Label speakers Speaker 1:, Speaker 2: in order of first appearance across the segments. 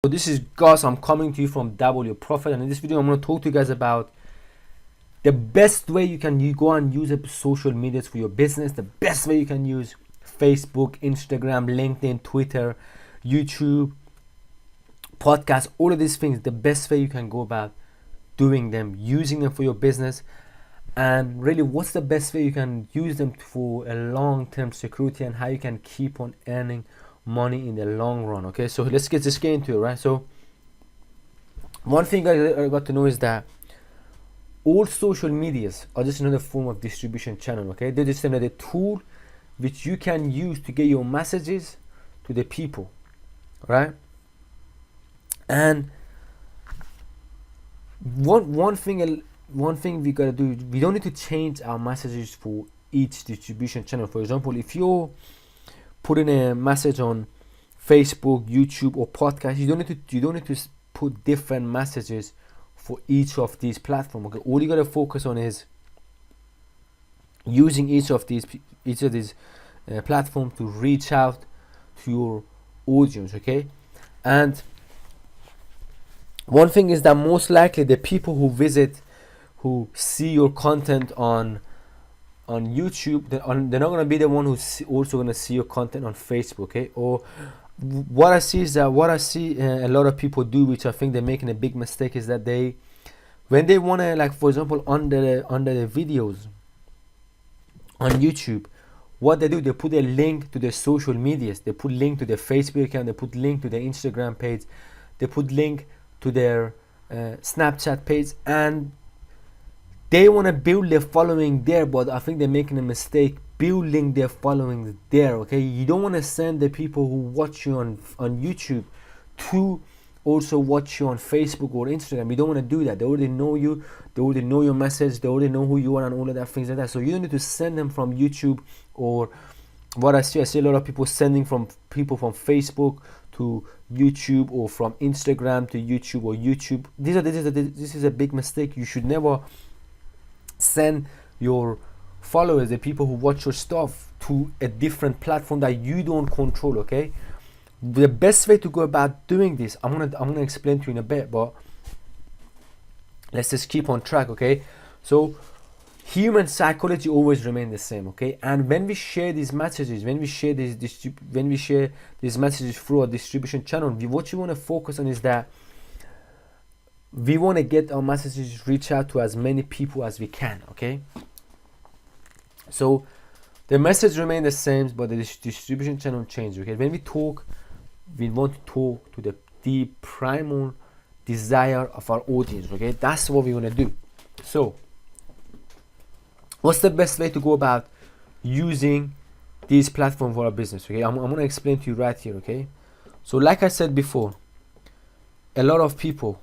Speaker 1: So this is Gus. I'm coming to you from W Profit, and in this video I'm going to talk to you guys about the best way you can go and use social medias for your business. The best way you can use Facebook, Instagram, LinkedIn, Twitter, YouTube, podcast, all of these things. The best way you can go about doing them, using them for your business, and really what's the best way you can use them for a long-term security, and how you can keep on earning money in the long run. Okay, so let's get into it, right? So one thing I got to know is that all social medias are just another form of distribution channel. Okay, they're just another tool which you can use to get your messages to the people, right? And one thing we gotta do, we don't need to change our messages for each distribution channel. For example, if you're putting a message on Facebook, YouTube, or podcast, you don't need to put different messages for each of these platforms. Okay, all you gotta focus on is using each of these platforms to reach out to your audience. Okay, and one thing is that most likely the people who see your content on YouTube, they're not going to be the one who's also going to see your content on Facebook. Okay, or what I see a lot of people do, which I think they're making a big mistake, is that when they want to, like, for example, under the videos on YouTube, what they do, they put a link to their social medias. They put link to their Facebook account, they put link to their Instagram page, they put link to their Snapchat page, and they want to build their following there. But I think they're making a mistake building their following there. Okay, you don't want to send the people who watch you on YouTube to also watch you on Facebook or Instagram. You don't want to do that. They already know you, they already know your message, they already know who you are, and all of that, things like that. So you don't need to send them from YouTube, or what I see a lot of people sending from people from Facebook to YouTube, or from Instagram to YouTube, or YouTube. This is a big mistake. You should never send your followers, the people who watch your stuff, to a different platform that you don't control. Okay, the best way to go about doing this, I'm gonna explain to you in a bit, but let's just keep on track. Okay, so human psychology always remain the same. Okay, and when we share these messages, when we share these messages through our distribution channel, what you want to focus on is that we want to get our messages reach out to as many people as we can. Okay, so the message remain the same, but the distribution channel change. Okay, when we talk, we want to talk to the primal desire of our audience. Okay, that's what we want to do. So what's the best way to go about using these platforms for our business? Okay, I'm going to explain to you right here. Okay, so like I said before, a lot of people,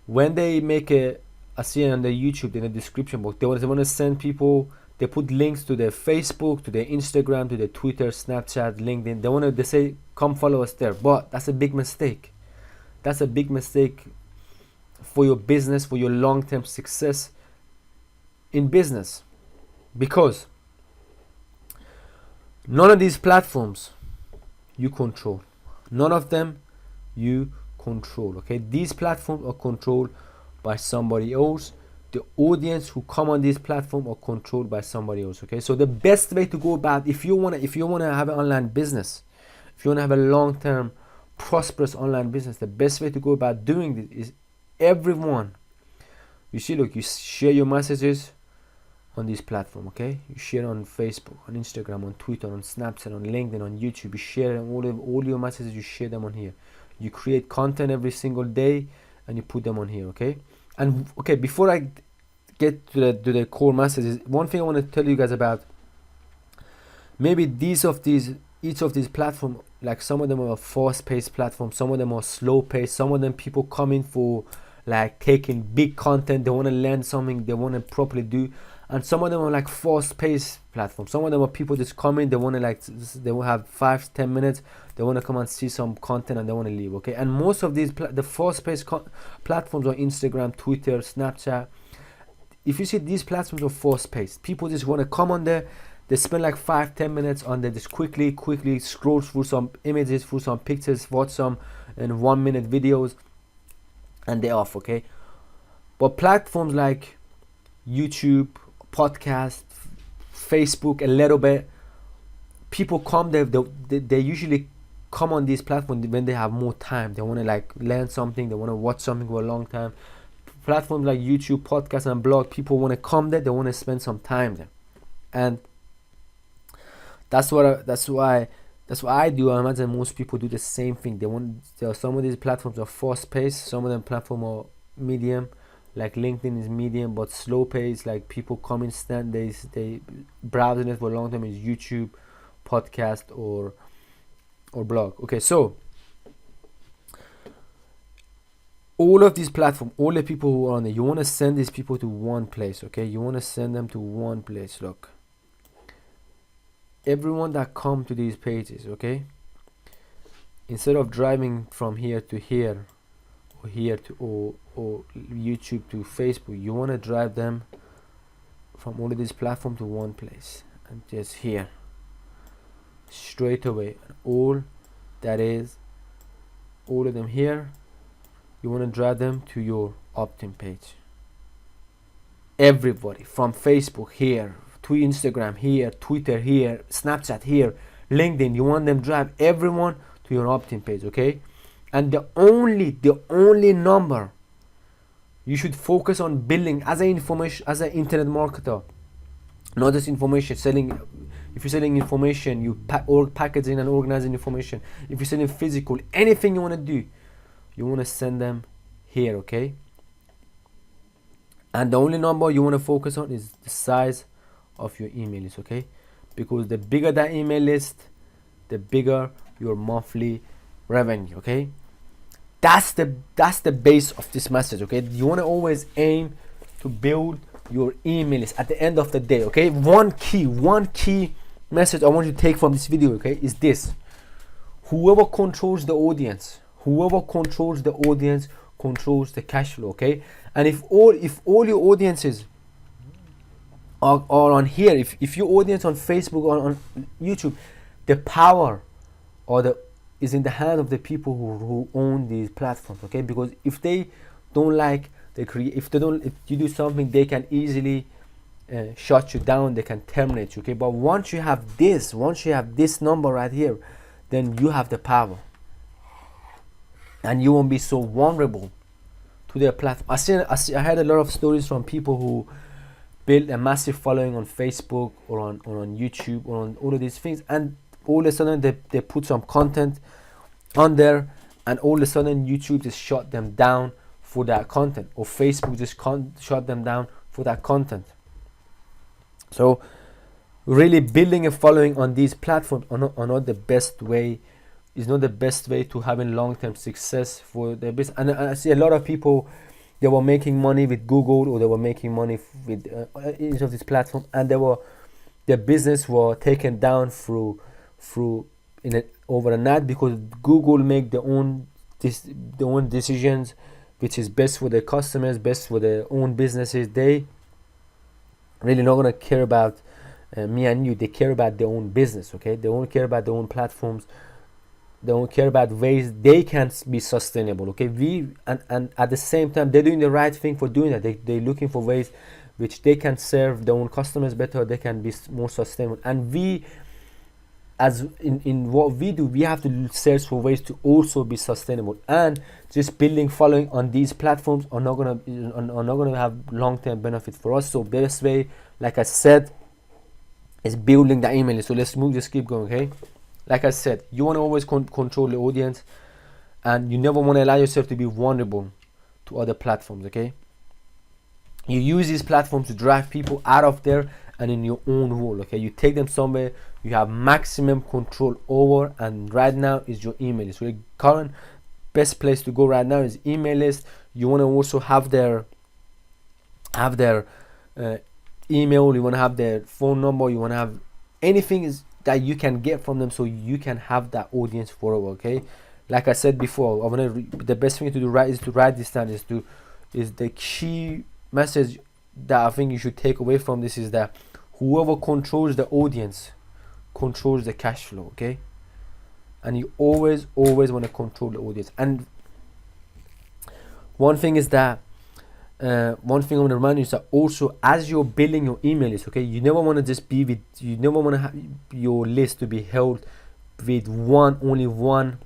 Speaker 1: when they make I see on the YouTube in the description box, they want to send people, they put links to their Facebook, to their Instagram, to their Twitter, Snapchat, LinkedIn. They say, come follow us there. But that's a big mistake. That's a big mistake for your business, for your long-term success in business, because none of these platforms you control. None of them you control. Okay, these platforms are controlled by somebody else. The audience who come on this platform are controlled by somebody else. Okay, so the best way to go about, if you want to have an online business, if you want to have a long-term prosperous online business, the best way to go about doing this is everyone, you share your messages on this platform. Okay, you share on Facebook, on Instagram, on Twitter, on Snapchat, on LinkedIn, on YouTube. You share all your messages, you share them on here. You create content every single day and you put them on here. Okay, and okay, before I get to the core messages, one thing I want to tell you guys about, maybe each of these platforms, like some of them are fast-paced platforms, some of them are slow-paced, some of them people come in for like taking big content, they want to learn something, they want to properly do, and some of them are like fast-paced platforms. Some of them are people just come in, they want to they will have 5-10 minutes, they want to come and see some content and they want to leave. Okay, and most of these the fast-paced platforms are Instagram, Twitter, Snapchat. If you see, these platforms are fast-paced, people just want to come on there, They spend like 5-10 minutes on there, just quickly scroll through some images, through some pictures, watch some and 1 minute videos and they're off, okay? But platforms like YouTube, podcast, Facebook, a little bit, people come they usually come on these platforms when they have more time. They want to like learn something, they want to watch something for a long time. Platforms like YouTube, podcast, and blog, people want to come there, they want to spend some time there, and that's why I do. I imagine most people do the same thing. Some of these platforms are fast paced, some of them platforms are medium, like LinkedIn is medium but slow paced, like people come instant, they browsing it for a long time, is YouTube, podcast, or blog. Okay, so all of these platforms, all the people who are on there, you want to send these people to one place, okay? You want to send them to one place. Look, everyone that come to these pages, okay, instead of driving from here to here, or here to or YouTube to Facebook, you want to drive them from all of these platforms to one place, and just here straight away. All that is, all of them here, you want to drive them to your opt-in page. Everybody from Facebook here to Instagram here, Twitter here, Snapchat here, LinkedIn, you want them to drive everyone to your opt-in page, okay? And the only number you should focus on building as an internet marketer, not just information selling. If you're selling information, you packaging and organizing information. If you're selling physical, anything you want to do, you want to send them here, okay? And the only number you want to focus on is the size of your email list, okay? Because the bigger that email list, the bigger your monthly revenue, okay? That's the base of this message, okay? You want to always aim to build your email list at the end of the day, okay? One key message I want you to take from this video, okay, is this: whoever controls the audience controls the cash flow, okay? And if all your audiences are on here, if your audience on Facebook or on YouTube, the power is in the hand of the people who own these platforms, okay? Because if they don't like if you do something, they can easily shut you down, they can terminate you, okay? But once you have this number right here, then you have the power, and you won't be so vulnerable to their platform. I had a lot of stories from people who built a massive following on Facebook or on YouTube or on all of these things, and all of a sudden they put some content on there, and all of a sudden YouTube just shut them down for that content, or Facebook just shut them down for that content. So really building a following on these platforms are not the best way. Is not the best way to having long-term success for their business. And I see a lot of people, they were making money with Google, or they were making money with each of these platforms, and their business were taken down through overnight, because Google make their own decisions, which is best for their customers, best for their own businesses. They really not gonna care about me and you. They care about their own business, okay? They don't care about their own platforms. They don't care about ways they can be sustainable, okay? And at the same time, they're doing the right thing for doing that. They're looking for ways which they can serve their own customers better, they can be more sustainable. And we, as in what we do, we have to search for ways to also be sustainable. And just building following on these platforms are not gonna have long-term benefit for us. So best way, like I said, is building the email list. So just keep going, okay? Like I said, you want to always control the audience, and you never want to allow yourself to be vulnerable to other platforms, okay? You use these platforms to drive people out of there and in your own role, okay? You take them somewhere you have maximum control over, and right now is your email list. So the current best place to go right now is email list. You want to also have their email, you want to have their phone number, you want to have anything that you can get from them, so you can have that audience forever, okay? Like I said before, the best thing to do is to write this down. Is the key message that I think you should take away from this is that whoever controls the audience controls the cash flow, okay? and you always want to control the audience. And one thing is that one thing I want to remind you is that also, as you're building your email list, okay, you never want to just be with, you never want to have your list to be held with only one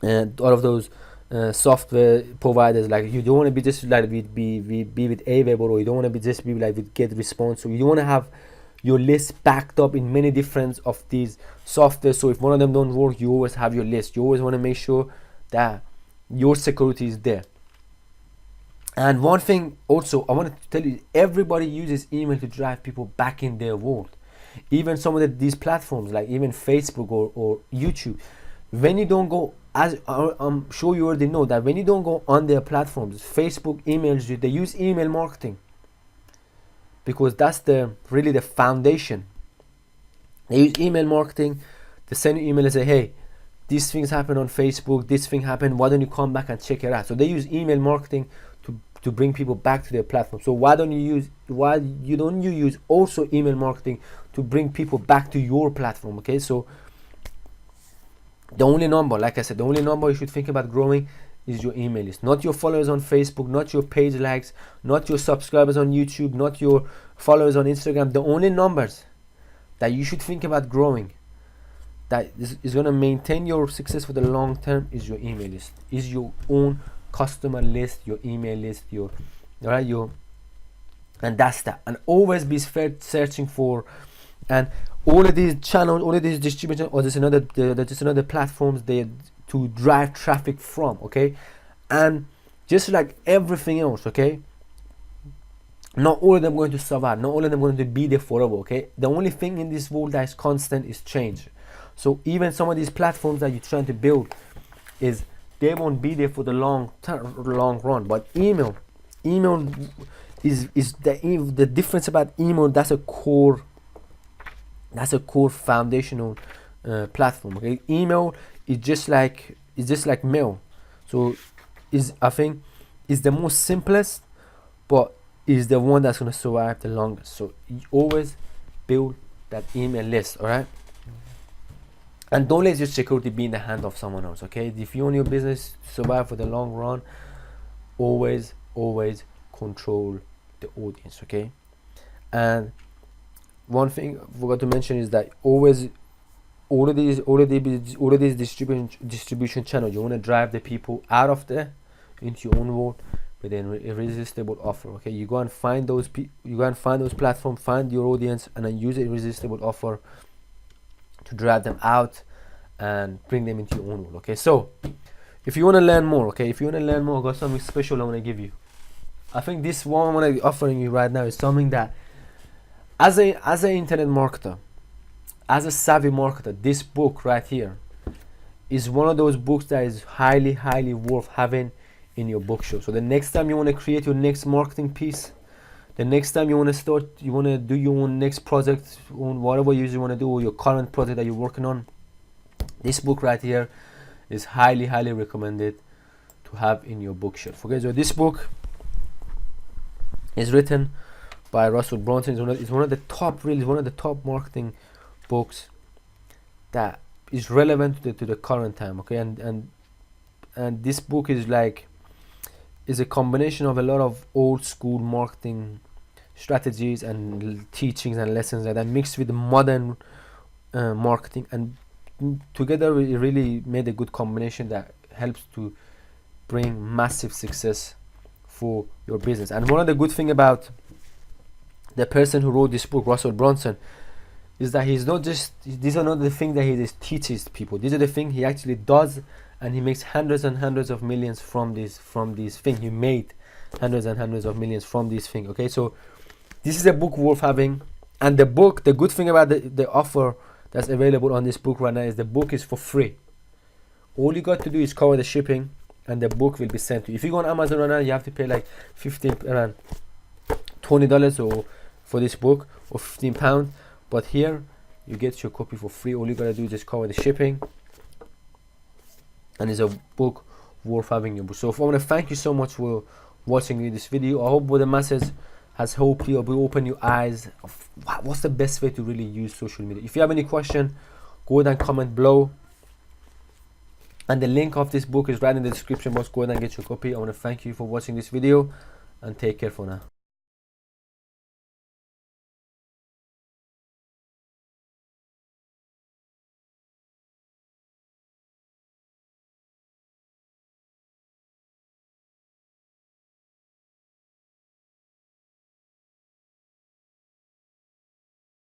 Speaker 1: out of those software providers. Like, you don't want to be just like be with Aweber, or you don't want to be just be like with GetResponse. So you want to have your list backed up in many different of these software. So if one of them don't work, you always have your list. You always want to make sure that your security is there. And one thing also I wanted to tell you, everybody uses email to drive people back in their world. Even some of these platforms, like even Facebook or YouTube, when you don't go, as I'm sure you already know, that when you don't go on their platforms, Facebook emails you, they use email marketing, because that's really the foundation. They use email marketing. They send you email and say, hey, these things happen on Facebook, this thing happened, why don't you come back and check it out? So they use email marketing to bring people back to their platform. So why don't you use also email marketing to bring people back to your platform? Okay, so the only number, like I said, the only number you should think about growing is your email list, not your followers on Facebook, not your page likes, not your subscribers on YouTube, not your followers on Instagram. The only numbers that you should think about growing, that is going to maintain your success for the long term, is your email list, is your own customer list, your email list, and that's that. And always be searching for, and all of these channels, all of these distribution, or just another platforms there to drive traffic from. Okay, and just like everything else, okay, not all of them going to survive, not all of them going to be there forever. Okay, the only thing in this world that is constant is change. So even some of these platforms that you're trying to build, they won't be there for the long run. But email is the difference about email. That's a core foundational platform. Okay, email is just like mail. So I think is the most simplest, but is the one that's gonna survive the longest. So you always build that email list. All right. And don't let your security be in the hand of someone else. Okay, if you want your business to survive for the long run, always control the audience. Okay, and one thing I forgot to mention is that always all of these distribution channels, you want to drive the people out of there into your own world with an irresistible offer. Okay, you go and find those platforms, find your audience, and then use an irresistible offer to drive them out and bring them into your own world. Okay, so if you want to learn more, I got something special I want to give you. I think this one I'm going to be offering you right now is something that, as an internet marketer, as a savvy marketer, this book right here is one of those books that is highly worth having in your bookshelf. So the next time you want to create your next marketing piece, the next time you want to do your own next project, on whatever you want to do, or your current project that you're working on, this book right here is highly recommended to have in your bookshelf. Okay, so this book is written by Russell Brunson. It's one of the top marketing books that is relevant to the current time. Okay, and this book is a combination of a lot of old school marketing strategies and teachings and lessons that are mixed with the modern marketing, and together it really made a good combination that helps to bring massive success for your business. And one of the good thing about the person who wrote this book, Russell Brunson, is that these are not the things that he just teaches people. These are the things he actually does, and he makes hundreds and hundreds of millions from these things. He made hundreds and hundreds of millions from these things. Okay, so this is a book worth having. And the good thing about the offer that's available on this book right now is the book is for free. All you got to do is cover the shipping, and the book will be sent to you. If you go on Amazon right now, you have to pay like around $20 or for this book, or £15. But here you get your copy for free. All you gotta do is just cover the shipping, and it's a book worth having in your book. So I want to thank you so much for watching this video. I hope the message has helped you, or open your eyes of what's the best way to really use social media. If you have any question, go ahead and comment below. And the link of this book is right in the description box. Go ahead and get your copy. I want to thank you for watching this video, and take care for now.